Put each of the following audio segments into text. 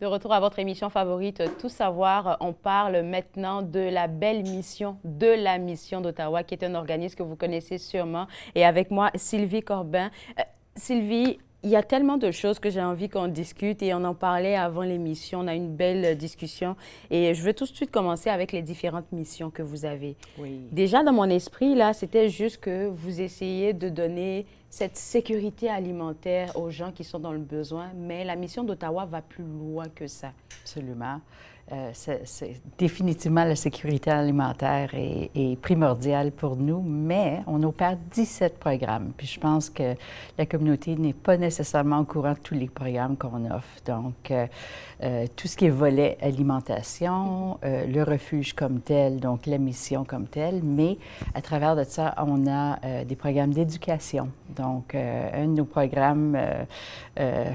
De retour à votre émission favorite, Tout savoir. On parle maintenant de la belle mission, de la mission d'Ottawa, qui est un organisme que vous connaissez sûrement. Et avec moi, Sylvie Corbin. Sylvie, il y a tellement de choses que j'ai envie qu'on discute et on en parlait avant l'émission. On a une belle discussion et je veux tout de suite commencer avec les différentes missions que vous avez. Oui. Déjà, dans mon esprit, là, c'était juste que vous essayez de donner cette sécurité alimentaire aux gens qui sont dans le besoin, mais la mission d'Ottawa va plus loin que ça. Absolument. Définitivement, la sécurité alimentaire est primordiale pour nous, mais on opère 17 programmes. Puis je pense que la communauté n'est pas nécessairement au courant de tous les programmes qu'on offre. Donc, tout ce qui est volet alimentation, le refuge comme tel, donc la mission comme telle, mais à travers de ça, on a des programmes d'éducation. Donc, un de nos programmes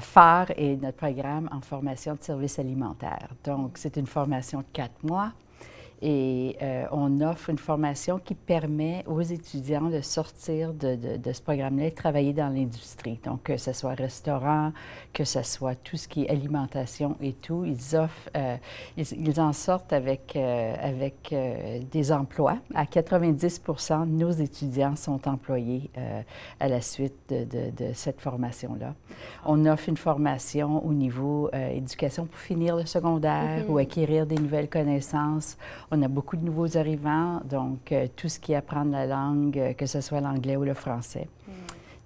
phares est notre programme en formation de services alimentaires. Donc, c'est une formation de 4 mois et on offre une formation qui permet aux étudiants de sortir de ce programme-là et de travailler dans l'industrie. Donc, que ce soit restaurant, que ce soit tout ce qui est alimentation et tout, ils offrent, ils en sortent avec des emplois. À 90 de nos étudiants sont employés à la suite de cette formation-là. On offre une formation au niveau éducation pour finir le secondaire ou acquérir des nouvelles connaissances. On a beaucoup de nouveaux arrivants, donc tout ce qui est apprendre la langue, que ce soit l'anglais ou le français,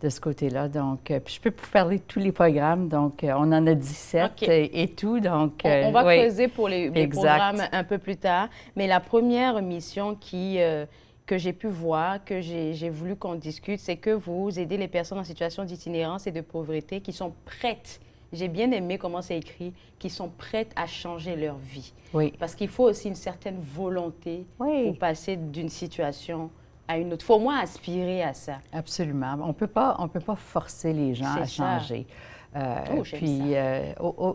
de ce côté-là. Donc, puis je peux vous parler de tous les programmes, donc on en a 17 et tout. Donc, on va creuser pour les programmes un peu plus tard, mais la première mission que j'ai pu voir, que j'ai voulu qu'on discute, c'est que vous aidez les personnes en situation d'itinérance et de pauvreté qui sont prêtes. J'ai bien aimé comment c'est écrit, qui sont prêtes à changer leur vie. Oui. Parce qu'il faut aussi une certaine volonté pour passer d'une situation à une autre. Il faut au moins aspirer à ça. Absolument. On peut pas forcer les gens à changer.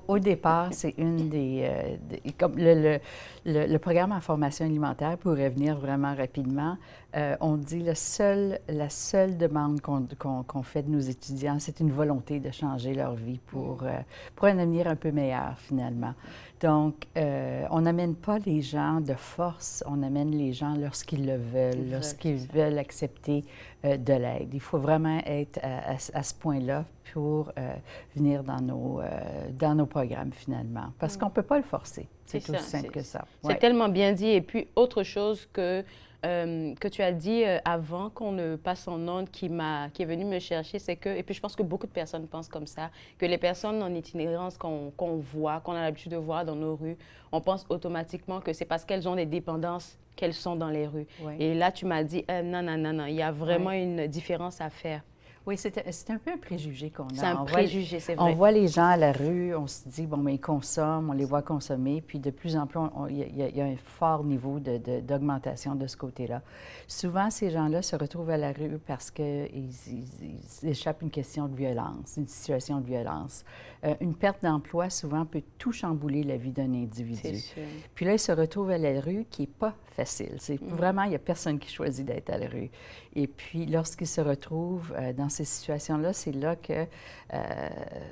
Au départ, c'est une comme le programme en formation alimentaire, pour revenir vraiment rapidement, on dit la seule demande qu'on fait de nos étudiants, c'est une volonté de changer leur vie pour un avenir un peu meilleur, finalement. Donc, on n'amène pas les gens de force, on amène les gens lorsqu'ils le veulent, lorsqu'ils veulent accepter de l'aide. Il faut vraiment être à ce point-là pour venir dans nos programmes, finalement, parce qu'on ne peut pas le forcer. C'est aussi simple que ça. C'est tellement bien dit. Et puis, autre chose que tu as dit avant qu'on ne passe en ondes, qui est venu me chercher, c'est que, et puis je pense que beaucoup de personnes pensent comme ça, que les personnes en itinérance qu'on voit, qu'on a l'habitude de voir dans nos rues, on pense automatiquement que c'est parce qu'elles ont des dépendances qu'elles sont dans les rues. Oui. Et là, tu m'as dit, non, non, non, non, il y a vraiment une différence à faire. Oui, c'est un peu un préjugé qu'on a. C'est un préjugé, c'est vrai. On voit les gens à la rue, on se dit, bon, mais ils consomment, on les voit consommer, puis de plus en plus, il y a un fort niveau d'augmentation de ce côté-là. Souvent, ces gens-là se retrouvent à la rue parce qu'ils échappent une question de violence, une situation de violence. Une perte d'emploi, souvent, peut tout chambouler la vie d'un individu. C'est sûr. Puis là, ils se retrouvent à la rue, qui n'est pas facile. C'est vraiment, il n'y a personne qui choisit d'être à la rue. Et puis, lorsqu'ils se retrouvent dans ces situations-là, c'est là que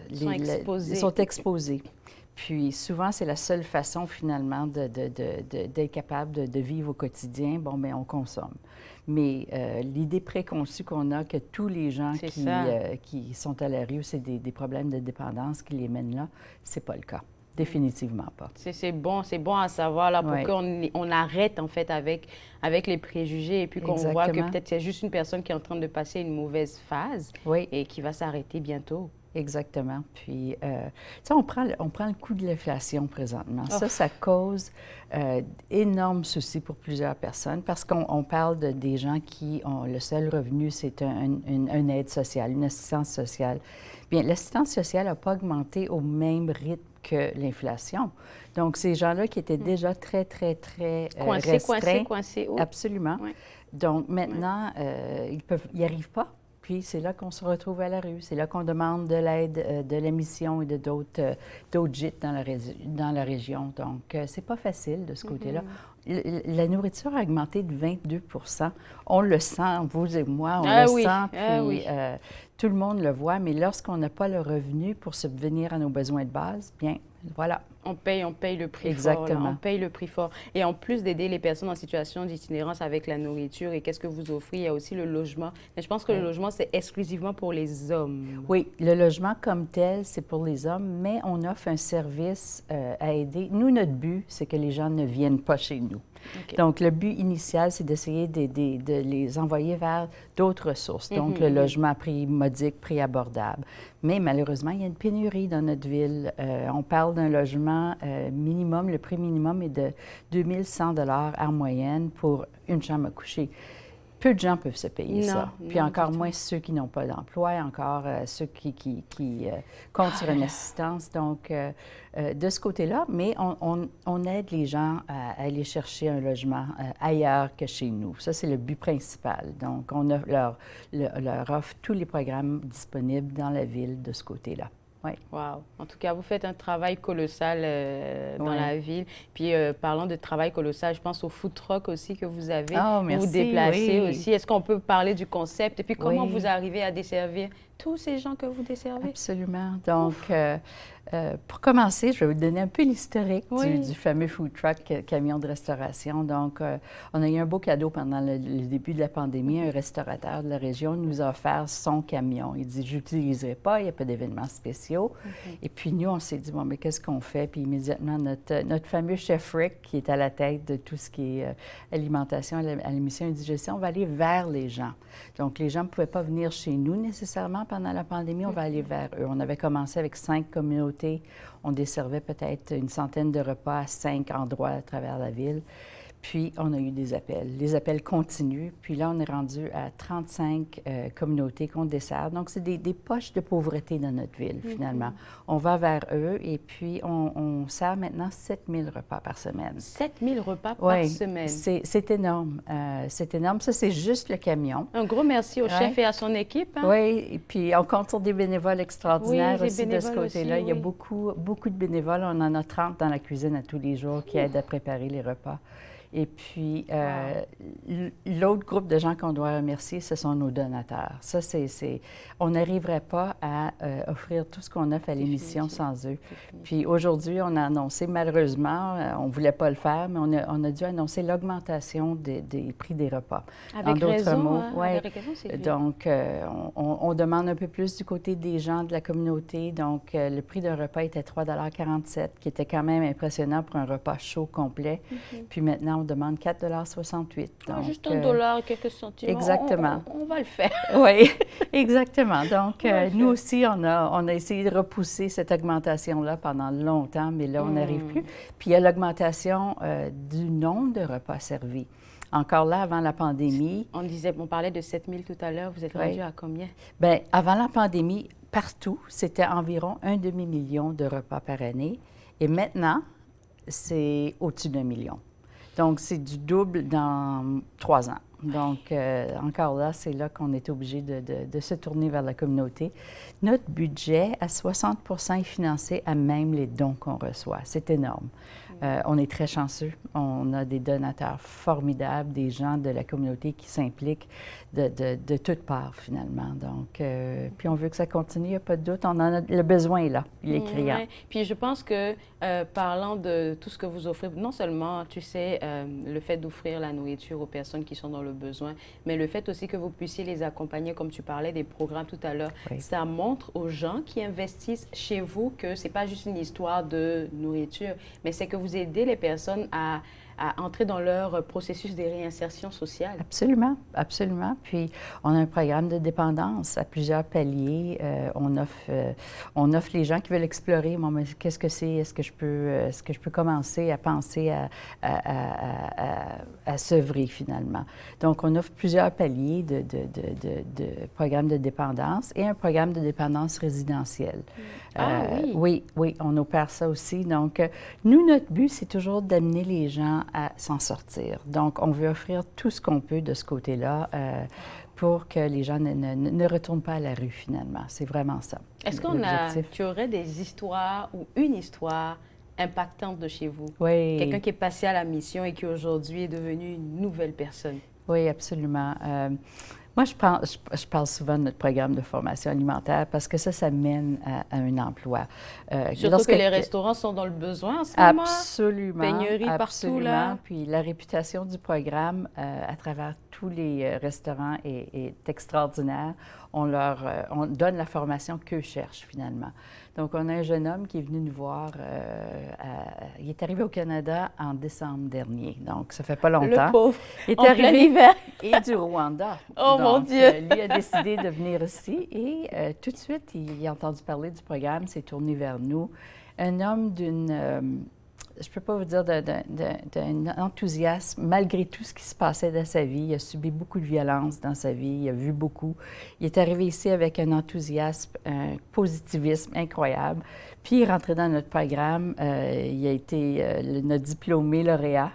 ils sont exposés. Puis, souvent, c'est la seule façon, finalement, d'être capable de vivre au quotidien. Bon, bien, on consomme. Mais l'idée préconçue qu'on a que tous les gens qui sont à la rue, c'est des problèmes de dépendance qui les mènent là, c'est pas le cas. Définitivement pas. C'est bon à savoir, là, pour qu'on arrête, en fait, avec les préjugés et puis qu'on voit que peut-être c'est juste une personne qui est en train de passer une mauvaise phase et qui va s'arrêter bientôt. Exactement. Puis, tu sais, on prend le coût de l'inflation présentement. Ça cause d'énormes soucis pour plusieurs personnes parce qu'on parle des gens qui ont le seul revenu, c'est une aide sociale, une assistance sociale. Bien, l'assistance sociale n'a pas augmenté au même rythme que l'inflation. Donc, ces gens-là qui étaient déjà très restreints. Coincés. Absolument. Oui. Donc, maintenant, ils n'y arrivent pas. Puis c'est là qu'on se retrouve à la rue. C'est là qu'on demande de l'aide de la mission et de d'autres gîtes dans la région. Donc, c'est pas facile de ce côté-là. La nourriture a augmenté de 22 %. On le sent, vous et moi, on le sent, puis tout le monde le voit. Mais lorsqu'on n'a pas le revenu pour subvenir à nos besoins de base, bien, voilà. On paye le prix fort. Exactement. On paye le prix fort. Et en plus d'aider les personnes en situation d'itinérance avec la nourriture et qu'est-ce que vous offrez, il y a aussi le logement. Mais je pense que le logement, c'est exclusivement pour les hommes. Oui, le logement comme tel, c'est pour les hommes, mais on offre un service à aider. Nous, notre but, c'est que les gens ne viennent pas chez nous. Okay. Donc, le but initial, c'est d'essayer de les envoyer vers d'autres ressources. Donc, le logement à prix modique, prix abordable. Mais malheureusement, il y a une pénurie dans notre ville. On parle d'un logement minimum, le prix minimum est de 2100 $ en moyenne pour une chambre à coucher. Peu de gens peuvent se payer ça. Puis encore moins ceux qui n'ont pas d'emploi, encore ceux qui comptent sur une assistance. Donc, de ce côté-là, mais on aide les gens à aller chercher un logement ailleurs que chez nous. Ça, c'est le but principal. Donc, on leur offre tous les programmes disponibles dans la ville de ce côté-là. Oui. Wow. En tout cas, vous faites un travail colossal dans la ville. Puis, parlant de travail colossal, je pense au food truck aussi que vous avez. Oh, merci, vous vous déplacez oui. aussi. Est-ce qu'on peut parler du concept? Et puis, comment vous arrivez à desservir tous ces gens que vous desservez? Absolument. Donc, pour commencer, je vais vous donner un peu l'historique du fameux food truck camion de restauration. Donc, on a eu un beau cadeau pendant le début de la pandémie. Un restaurateur de la région nous a offert son camion. Il dit, je n'utiliserai pas, il n'y a pas d'événements spéciaux. Et puis, nous, on s'est dit, bon, mais qu'est-ce qu'on fait? Puis, immédiatement, notre fameux chef Rick, qui est à la tête de tout ce qui est alimentation à l'émission Indigestion, on va aller vers les gens. Donc, les gens ne pouvaient pas venir chez nous nécessairement pendant la pandémie. On va aller vers eux. On avait commencé avec 5 communautés. On desservait peut-être une centaine de repas à 5 endroits à travers la ville. Puis, on a eu des appels. Les appels continuent. Puis là, on est rendu à 35 communautés qu'on dessert. Donc, c'est des poches de pauvreté dans notre ville, finalement. On va vers eux et puis on sert maintenant 7000 repas par semaine. 7000 repas par semaine? C'est énorme. C'est énorme. Ça, c'est juste le camion. Un gros merci au chef et à son équipe. Hein? Oui, et puis on compte sur des bénévoles extraordinaires aussi de ce côté-là. Aussi, il y a beaucoup de bénévoles. On en a 30 dans la cuisine à tous les jours qui aident à préparer les repas. Et puis, l'autre groupe de gens qu'on doit remercier, ce sont nos donateurs. Ça, on n'arriverait pas à offrir tout ce qu'on offre à l'émission sans eux. Puis aujourd'hui, on a annoncé, malheureusement, on ne voulait pas le faire, mais on a dû annoncer l'augmentation des prix des repas. Avec raison, avec raison, c'est donc, on demande un peu plus du côté des gens de la communauté. Donc, le prix d'un repas était 3,47 $, qui était quand même impressionnant pour un repas chaud complet. Puis maintenant, on demande 4,68 $. Juste $1, quelques centimes. Exactement. On va le faire. Oui, exactement. Donc, nous aussi, on a essayé de repousser cette augmentation-là pendant longtemps, mais là, on n'arrive plus. Puis, il y a l'augmentation du nombre de repas servis. Encore là, avant la pandémie... On parlait de 7000 tout à l'heure. Vous êtes rendu à combien? Bien, avant la pandémie, partout, c'était environ 1 demi-million de repas par année. Et maintenant, c'est au-dessus d'1 million. Donc, c'est du double dans 3 ans. Donc, encore là, c'est là qu'on est obligé de se tourner vers la communauté. Notre budget, à 60 % est financé à même les dons qu'on reçoit. C'est énorme. On est très chanceux. On a des donateurs formidables, des gens de la communauté qui s'impliquent de toutes parts, finalement. Donc, puis on veut que ça continue, il n'y a pas de doute. On en a, le besoin est là, il est criant. Puis je pense que, parlant de tout ce que vous offrez, non seulement, tu sais, le fait d'offrir la nourriture aux personnes qui sont dans le besoin, mais le fait aussi que vous puissiez les accompagner, comme tu parlais des programmes tout à l'heure, ça montre aux gens qui investissent chez vous que ce n'est pas juste une histoire de nourriture, mais c'est que vous aidez les personnes à entrer dans leur processus de réinsertion sociale. Absolument, absolument. Puis, on a un programme de dépendance à plusieurs paliers. On offre les gens qui veulent explorer, bon, mais qu'est-ce que c'est? Est-ce que je peux commencer à penser à s'œuvrer, finalement? Donc, on offre plusieurs paliers de programmes de dépendance et un programme de dépendance résidentielle. Oui, on opère ça aussi. Donc, nous, notre but, c'est toujours d'amener les gens à s'en sortir. Donc, on veut offrir tout ce qu'on peut de ce côté-là pour que les gens ne retournent pas à la rue, finalement. C'est vraiment ça. Est-ce tu aurais des histoires ou une histoire impactante de chez vous? Oui. Quelqu'un qui est passé à la mission et qui aujourd'hui est devenu une nouvelle personne? Oui, absolument. Moi, je parle souvent de notre programme de formation alimentaire parce que ça mène à un emploi. Surtout que les restaurants sont dans le besoin en ce moment. Absolument. Pénurie partout, là. Puis la réputation du programme à travers tous les restaurants est extraordinaire. On donne la formation qu'eux cherchent, finalement. Donc, on a un jeune homme qui est venu nous voir. Il est arrivé au Canada en décembre dernier, donc ça fait pas longtemps. Le pauvre, il est en plein hiver. Et du Rwanda. Oh, donc, mon Dieu! Lui a décidé de venir ici et tout de suite, il a entendu parler du programme, s'est tourné vers nous. Un homme je ne peux pas vous dire d'un enthousiasme, malgré tout ce qui se passait dans sa vie. Il a subi beaucoup de violence dans sa vie, il a vu beaucoup. Il est arrivé ici avec un enthousiasme, un positivisme incroyable. Puis, il est rentré dans notre programme. Il a été notre diplômé lauréat.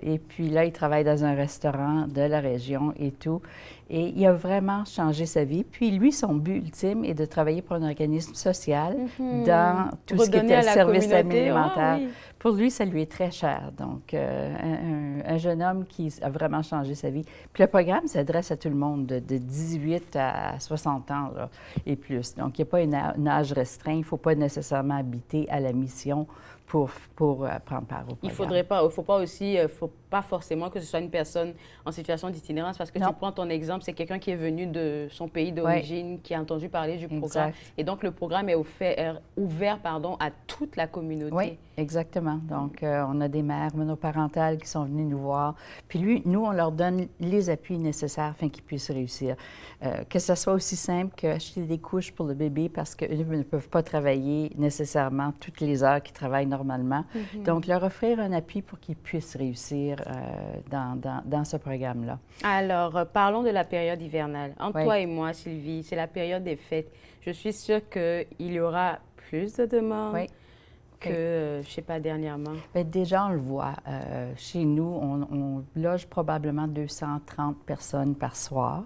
Et puis là, il travaille dans un restaurant de la région et tout. Et il a vraiment changé sa vie. Puis lui, son but ultime est de travailler pour un organisme social dans tout ce qui était service alimentaire. Oh, oui. Pour lui, ça lui est très cher. Donc, un jeune homme qui a vraiment changé sa vie. Puis le programme s'adresse à tout le monde, de 18 à 60 ans là, et plus. Donc, il n'y a pas un âge restreint. Il ne faut pas nécessairement habiter à la mission pour prendre part au programme. Faut pas forcément que ce soit une personne en situation d'itinérance, parce que tu prends ton exemple, c'est quelqu'un qui est venu de son pays d'origine, qui a entendu parler du programme. Exact. Et donc, le programme est ouvert à toute la communauté. Oui, exactement. Donc, on a des mères monoparentales qui sont venues nous voir. Puis nous, on leur donne les appuis nécessaires afin qu'ils puissent réussir. Que ce soit aussi simple qu'acheter des couches pour le bébé, parce qu'eux ne peuvent pas travailler nécessairement toutes les heures qu'ils travaillent normalement. Donc, leur offrir un appui pour qu'ils puissent réussir dans ce programme-là. Alors, parlons de la période hivernale. Entre toi et moi, Sylvie, c'est la période des fêtes. Je suis sûre qu'il y aura plus de demandes que, je ne sais pas, dernièrement. Bien, déjà, on le voit. Chez nous, on loge probablement 230 personnes par soir.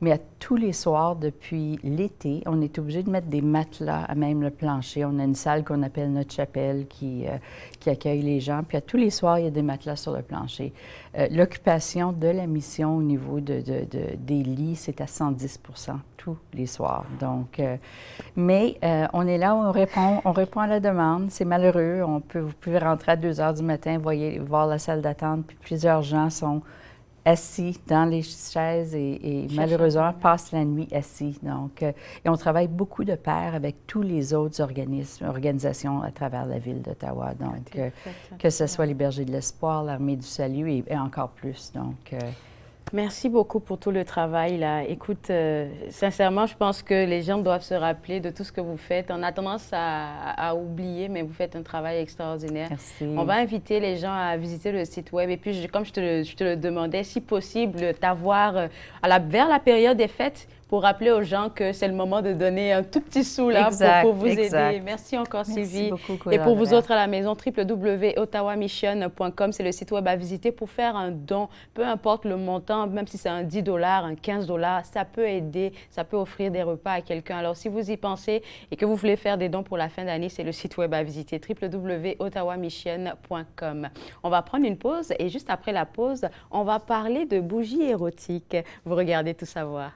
Mais à tous les soirs, depuis l'été, on est obligé de mettre des matelas à même le plancher. On a une salle qu'on appelle notre chapelle qui accueille les gens. Puis à tous les soirs, il y a des matelas sur le plancher. L'occupation de la mission au niveau des lits, c'est à 110 tous les soirs. Donc, mais on est là, on répond à la demande. C'est malheureux. Vous pouvez rentrer à 2 heures du matin, voir la salle d'attente, puis plusieurs gens sont assis dans les chaises et malheureusement passent la nuit assis. Donc, et on travaille beaucoup de pair avec tous les autres organisations à travers la ville d'Ottawa. Donc, que ce soit les Bergers de l'Espoir, l'Armée du Salut et encore plus. Donc, merci beaucoup pour tout le travail, là. Écoute, sincèrement, je pense que les gens doivent se rappeler de tout ce que vous faites. On a tendance à oublier, mais vous faites un travail extraordinaire. Merci. On va inviter les gens à visiter le site web. Et puis, comme je te le demandais, si possible, t'avoir vers la période des fêtes, pour rappeler aux gens que c'est le moment de donner un tout petit sou là pour vous aider. Merci encore, Sylvie. Merci beaucoup, et pour vous autres à la maison, www.ottawamission.com, c'est le site web à visiter pour faire un don, peu importe le montant, même si c'est un 10 $, un 15 $, ça peut aider, ça peut offrir des repas à quelqu'un. Alors, si vous y pensez et que vous voulez faire des dons pour la fin d'année, c'est le site web à visiter, www.ottawamission.com. On va prendre une pause et juste après la pause, on va parler de bougies érotiques. Vous regardez Tout savoir.